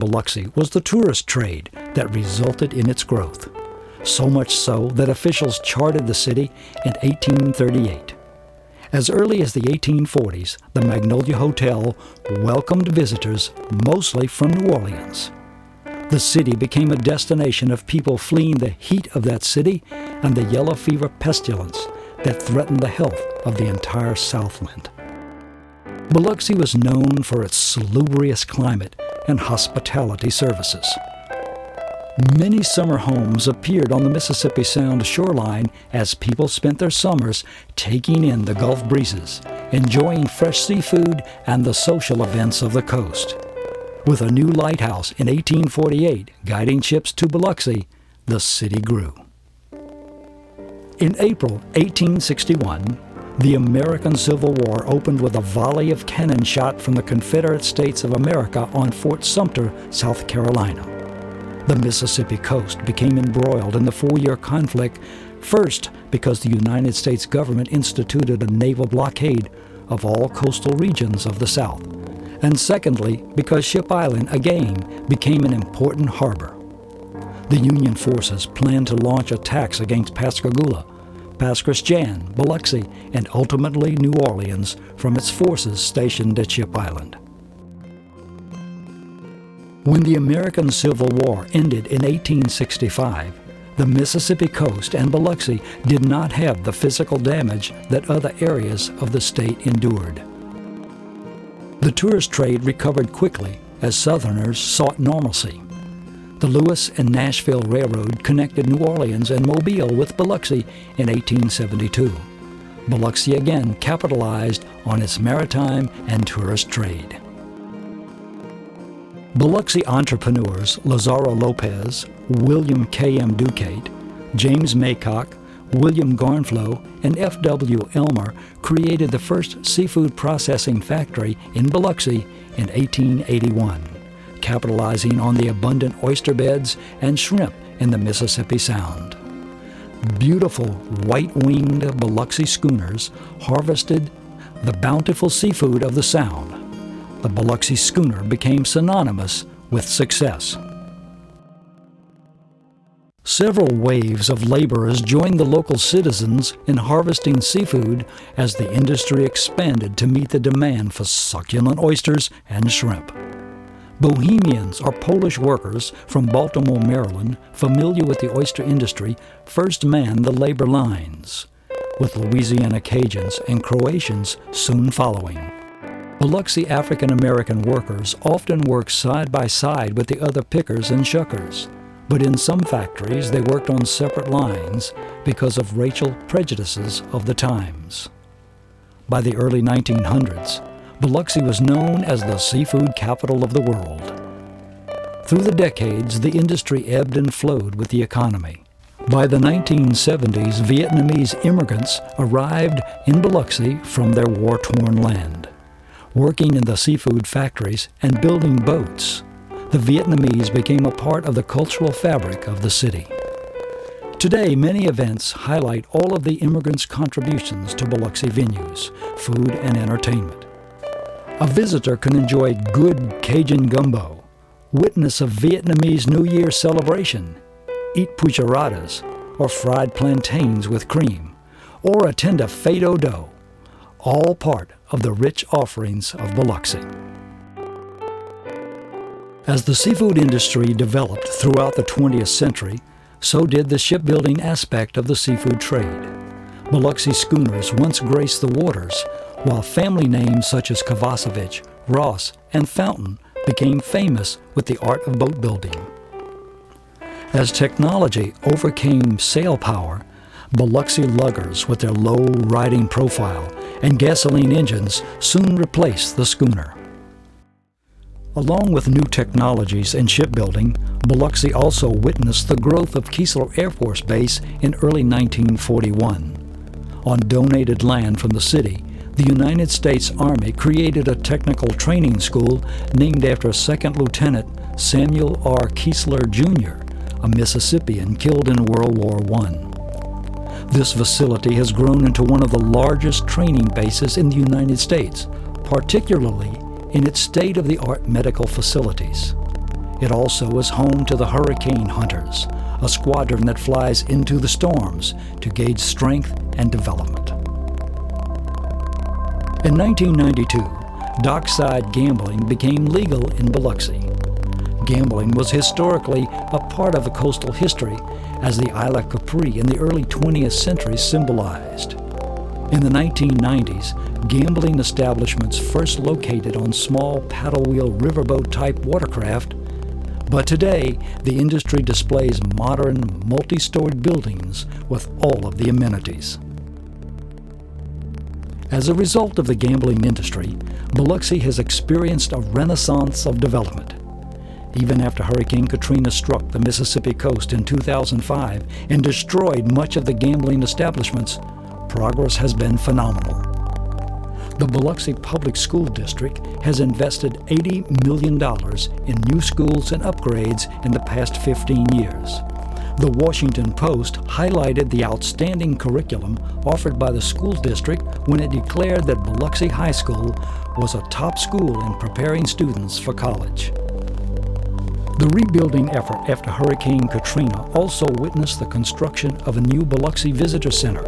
Biloxi was the tourist trade that resulted in its growth. So much so that officials chartered the city in 1838. As early as the 1840s, the Magnolia Hotel welcomed visitors mostly from New Orleans. The city became a destination of people fleeing the heat of that city and the yellow fever pestilence that threatened the health of the entire Southland. Biloxi was known for its salubrious climate and hospitality services. Many summer homes appeared on the Mississippi Sound shoreline as people spent their summers taking in the Gulf breezes, enjoying fresh seafood and the social events of the coast. With a new lighthouse in 1848 guiding ships to Biloxi, the city grew. In April 1861, the American Civil War opened with a volley of cannon shot from the Confederate States of America on Fort Sumter, South Carolina. The Mississippi coast became embroiled in the 4-year conflict, first because the United States government instituted a naval blockade of all coastal regions of the South, and secondly because Ship Island again became an important harbor. The Union forces planned to launch attacks against Pascagoula, Pass Christian, Biloxi, and ultimately New Orleans from its forces stationed at Ship Island. When the American Civil War ended in 1865, the Mississippi coast and Biloxi did not have the physical damage that other areas of the state endured. The tourist trade recovered quickly as Southerners sought normalcy. The Lewis and Nashville Railroad connected New Orleans and Mobile with Biloxi in 1872. Biloxi again capitalized on its maritime and tourist trade. Biloxi entrepreneurs Lazaro Lopez, William K.M. Ducate, James Maycock, William Garnflow, and F.W. Elmer created the first seafood processing factory in Biloxi in 1881. Capitalizing on the abundant oyster beds and shrimp in the Mississippi Sound. Beautiful white-winged Biloxi schooners harvested the bountiful seafood of the Sound. The Biloxi schooner became synonymous with success. Several waves of laborers joined the local citizens in harvesting seafood as the industry expanded to meet the demand for succulent oysters and shrimp. Bohemians or Polish workers from Baltimore, Maryland, familiar with the oyster industry, first manned the labor lines, with Louisiana Cajuns and Croatians soon following. Biloxi African-American workers often worked side by side with the other pickers and shuckers, but in some factories they worked on separate lines because of racial prejudices of the times. By the early 1900s, Biloxi was known as the seafood capital of the world. Through the decades, the industry ebbed and flowed with the economy. By the 1970s, Vietnamese immigrants arrived in Biloxi from their war-torn land. Working in the seafood factories and building boats, the Vietnamese became a part of the cultural fabric of the city. Today, many events highlight all of the immigrants' contributions to Biloxi venues, food, and entertainment. A visitor can enjoy good Cajun gumbo, witness a Vietnamese New Year celebration, eat pucheradas, or fried plantains with cream, or attend a fete au dos, all part of the rich offerings of Biloxi. As the seafood industry developed throughout the 20th century, so did the shipbuilding aspect of the seafood trade. Biloxi schooners once graced the waters, while family names such as Kovacevic, Ross, and Fountain became famous with the art of boat building. As technology overcame sail power, Biloxi luggers with their low riding profile and gasoline engines soon replaced the schooner. Along with new technologies in shipbuilding, Biloxi also witnessed the growth of Keesler Air Force Base in early 1941. On donated land from the city, the United States Army created a technical training school named after Second Lieutenant Samuel R. Keesler, Jr., a Mississippian killed in World War I. This facility has grown into one of the largest training bases in the United States, particularly in its state-of-the-art medical facilities. It also is home to the Hurricane Hunters, a squadron that flies into the storms to gauge strength and development. In 1992, dockside gambling became legal in Biloxi. Gambling was historically a part of the coastal history, as the Isla Capri in the early 20th century symbolized. In the 1990s, gambling establishments first located on small paddle-wheel riverboat-type watercraft, but today the industry displays modern, multi-storied buildings with all of the amenities. As a result of the gambling industry, Biloxi has experienced a renaissance of development. Even after Hurricane Katrina struck the Mississippi coast in 2005 and destroyed much of the gambling establishments, progress has been phenomenal. The Biloxi Public School District has invested $80 million in new schools and upgrades in the past 15 years. The Washington Post highlighted the outstanding curriculum offered by the school district when it declared that Biloxi High School was a top school in preparing students for college. The rebuilding effort after Hurricane Katrina also witnessed the construction of a new Biloxi Visitor Center,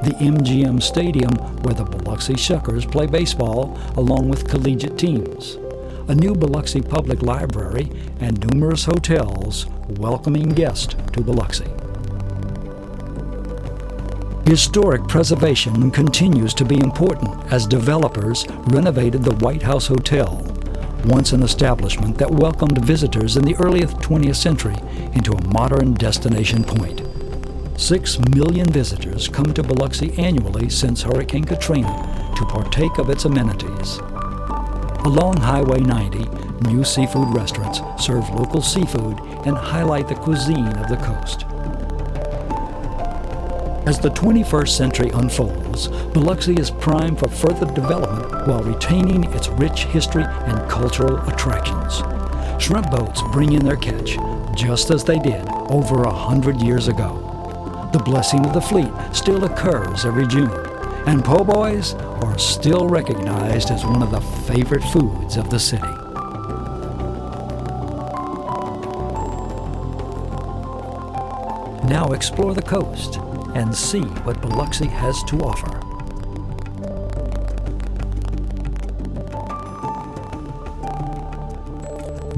the MGM Stadium where the Biloxi Shuckers play baseball along with collegiate teams, a new Biloxi Public Library, and numerous hotels welcoming guests to Biloxi. Historic preservation continues to be important as developers renovated the White House Hotel, once an establishment that welcomed visitors in the early 20th century, into a modern destination point. 6 million visitors come to Biloxi annually since Hurricane Katrina to partake of its amenities. Along Highway 90, new seafood restaurants serve local seafood and highlight the cuisine of the coast. As the 21st century unfolds, Biloxi is primed for further development while retaining its rich history and cultural attractions. Shrimp boats bring in their catch, just as they did over 100 years ago. The blessing of the fleet still occurs every June, and po' boys are still recognized as one of the favorite foods of the city. Now explore the coast and see what Biloxi has to offer.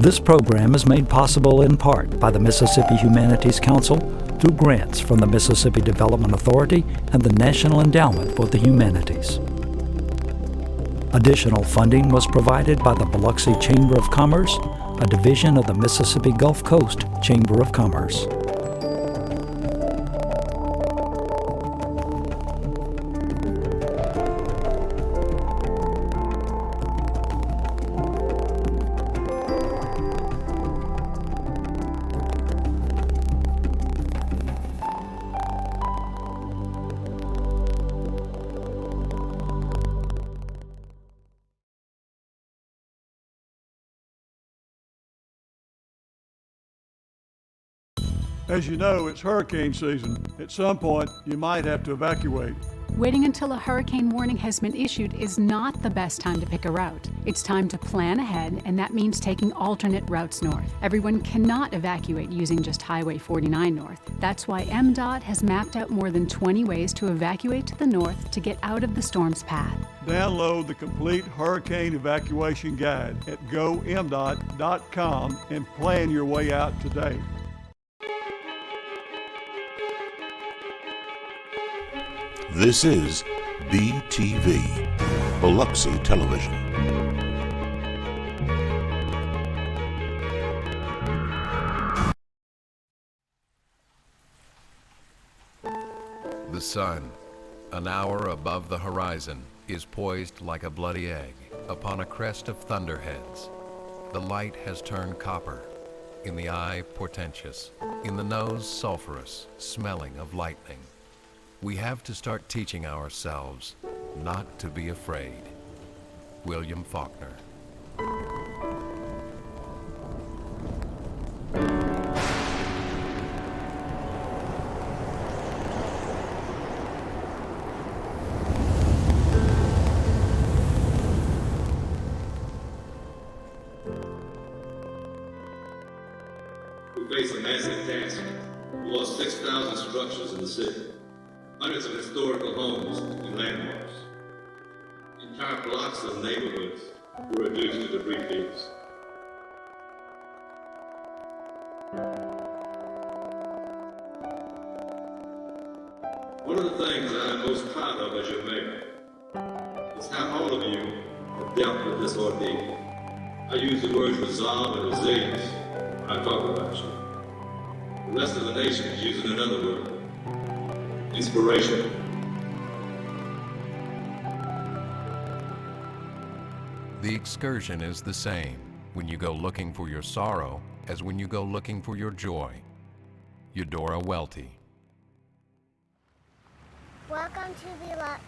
This program is made possible in part by the Mississippi Humanities Council through grants from the Mississippi Development Authority and the National Endowment for the Humanities. Additional funding was provided by the Biloxi Chamber of Commerce, a division of the Mississippi Gulf Coast Chamber of Commerce. As you know, it's hurricane season. At some point, you might have to evacuate. Waiting until a hurricane warning has been issued is not the best time to pick a route. It's time to plan ahead, and that means taking alternate routes north. Everyone cannot evacuate using just Highway 49 north. That's why MDOT has mapped out more than 20 ways to evacuate to the north to get out of the storm's path. Download the complete hurricane evacuation guide at gomdot.com and plan your way out today. This is BTV, Biloxi Television. The sun, an hour above the horizon, is poised like a bloody egg upon a crest of thunderheads. The light has turned copper, in the eye portentous, in the nose sulphurous, smelling of lightning. We have to start teaching ourselves not to be afraid. William Faulkner. We face a massive task. We lost 6,000 structures in the city, hundreds of historical homes and landmarks. Entire blocks of neighborhoods were reduced to debris fields. One of the things that I'm most proud of as your mayor is how all of you have dealt with this ordeal. I use the words resolve and resilience when I talk about you. The rest of the nation is using another word, inspiration. The excursion is the same when you go looking for your sorrow as when you go looking for your joy. Eudora Welty. Welcome to Biloxi.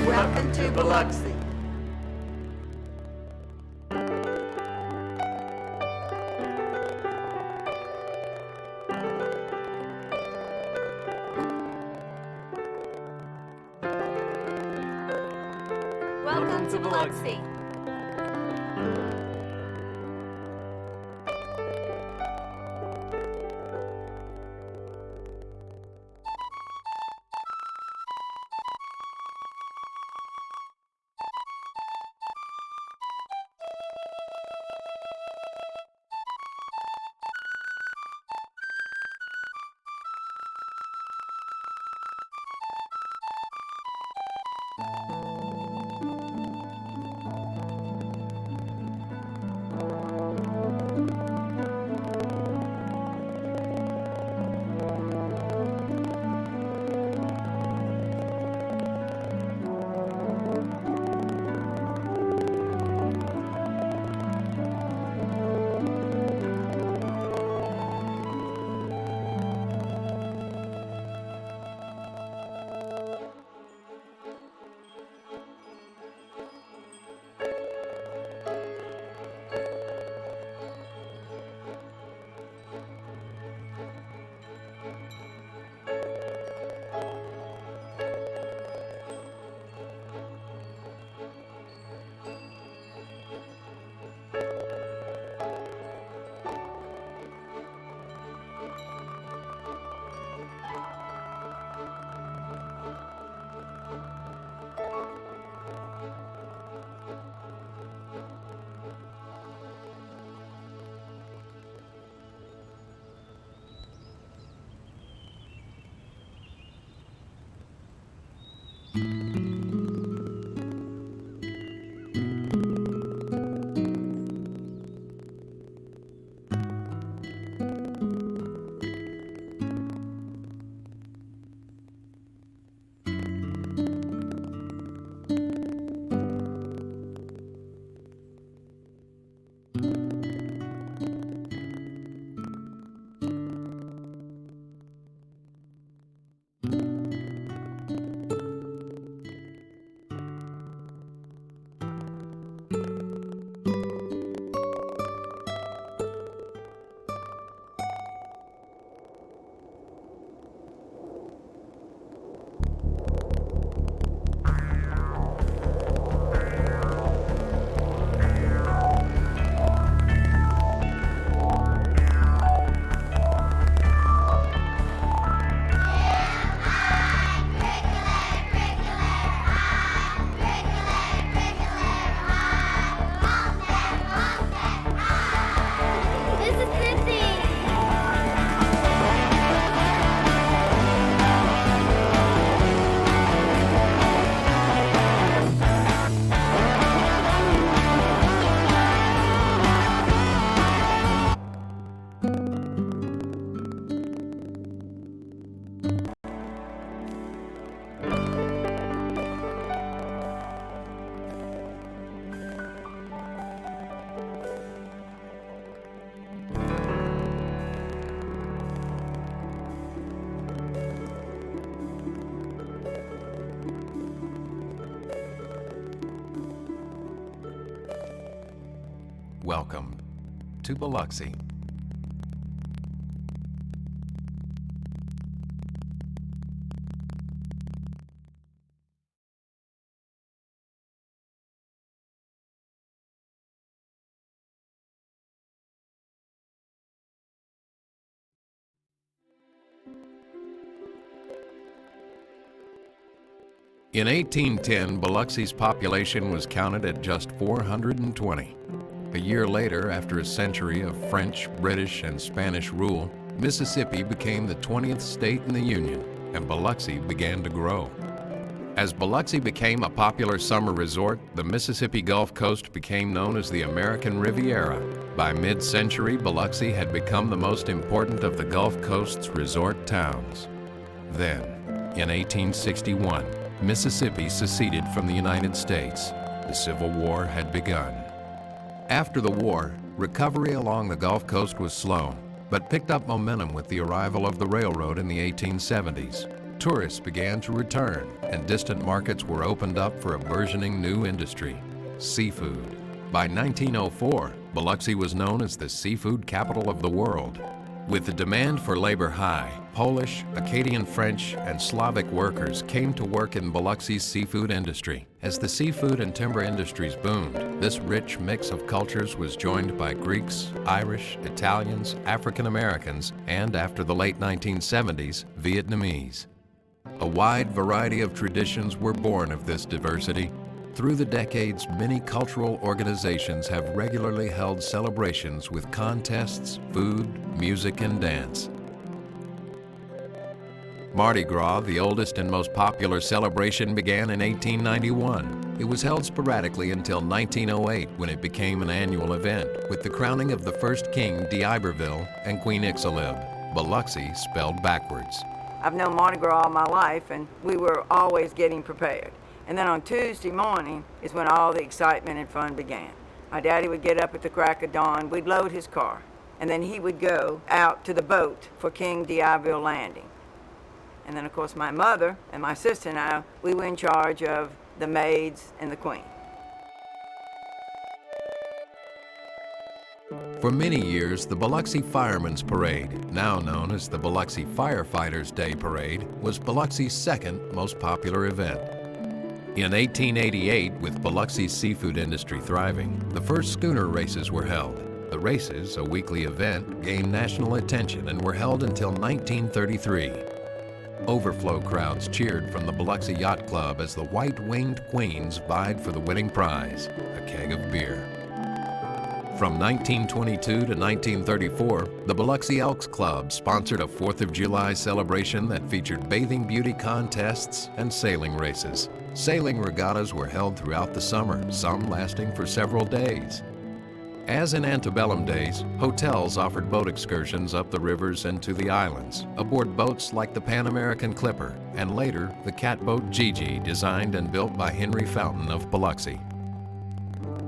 Welcome to Biloxi. Welcome to Biloxi. Welcome to Biloxi. In 1810, Biloxi's population was counted at just 420. A year later, after a century of French, British, and Spanish rule, Mississippi became the 20th state in the Union, and Biloxi began to grow. As Biloxi became a popular summer resort, the Mississippi Gulf Coast became known as the American Riviera. By mid-century, Biloxi had become the most important of the Gulf Coast's resort towns. Then, in 1861, Mississippi seceded from the United States. The Civil War had begun. After the war, recovery along the Gulf Coast was slow, but picked up momentum with the arrival of the railroad in the 1870s. Tourists began to return, and distant markets were opened up for a burgeoning new industry, seafood. By 1904, Biloxi was known as the seafood capital of the world. With the demand for labor high, Polish, Acadian French, and Slavic workers came to work in Biloxi's seafood industry. As the seafood and timber industries boomed, this rich mix of cultures was joined by Greeks, Irish, Italians, African Americans, and after the late 1970s, Vietnamese. A wide variety of traditions were born of this diversity. Through the decades, many cultural organizations have regularly held celebrations with contests, food, music, and dance. Mardi Gras, the oldest and most popular celebration, began in 1891. It was held sporadically until 1908, when it became an annual event, with the crowning of the first king, d'Iberville, and Queen Ixalib, Biloxi spelled backwards. I've known Mardi Gras all my life, and we were always getting prepared. And then on Tuesday morning is when all the excitement and fun began. My daddy would get up at the crack of dawn, we'd load his car, and then he would go out to the boat for King d'Iberville Landing. And then, of course, my mother and my sister and I, we were in charge of the maids and the queen. For many years, the Biloxi Firemen's Parade, now known as the Biloxi Firefighters' Day Parade, was Biloxi's second most popular event. In 1888, with Biloxi's seafood industry thriving, the first schooner races were held. The races, a weekly event, gained national attention and were held until 1933. Overflow crowds cheered from the Biloxi Yacht Club as the white-winged queens vied for the winning prize, a keg of beer. From 1922 to 1934, the Biloxi Elks Club sponsored a 4th of July celebration that featured bathing beauty contests and sailing races. Sailing regattas were held throughout the summer, some lasting for several days. As in antebellum days, hotels offered boat excursions up the rivers and to the islands, aboard boats like the Pan American Clipper, and later the catboat Gigi, designed and built by Henry Fountain of Biloxi.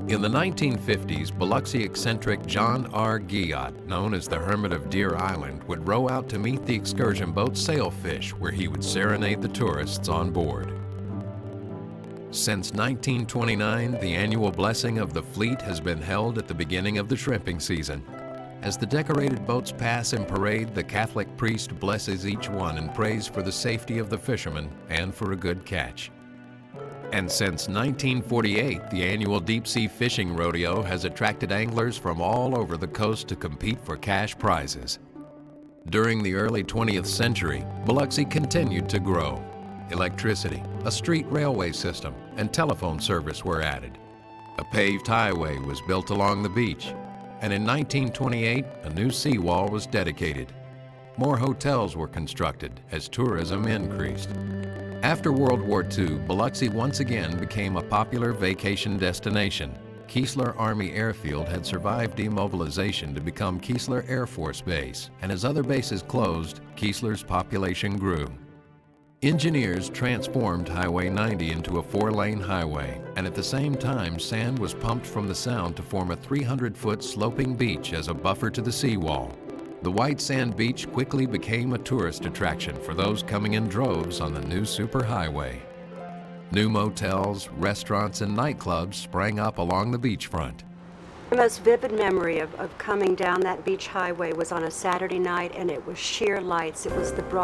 In the 1950s, Biloxi eccentric John R. Guillotte, known as the Hermit of Deer Island, would row out to meet the excursion boat Sailfish, where he would serenade the tourists on board. Since 1929, the annual blessing of the fleet has been held at the beginning of the shrimping season. As the decorated boats pass in parade, the Catholic priest blesses each one and prays for the safety of the fishermen and for a good catch. And since 1948, the annual deep-sea fishing rodeo has attracted anglers from all over the coast to compete for cash prizes. During the early 20th century, Biloxi continued to grow. Electricity, a street railway system, and telephone service were added. A paved highway was built along the beach, and in 1928, a new seawall was dedicated. More hotels were constructed as tourism increased. After World War II, Biloxi once again became a popular vacation destination. Keesler Army Airfield had survived demobilization to become Keesler Air Force Base, and as other bases closed, Keesler's population grew. Engineers transformed Highway 90 into a 4-lane highway, and at the same time, sand was pumped from the Sound to form a 300-foot sloping beach as a buffer to the seawall. The white sand beach quickly became a tourist attraction for those coming in droves on the new superhighway. New motels, restaurants, and nightclubs sprang up along the beachfront. The most vivid memory of coming down that beach highway was on a Saturday night, and it was sheer lights. It was the broad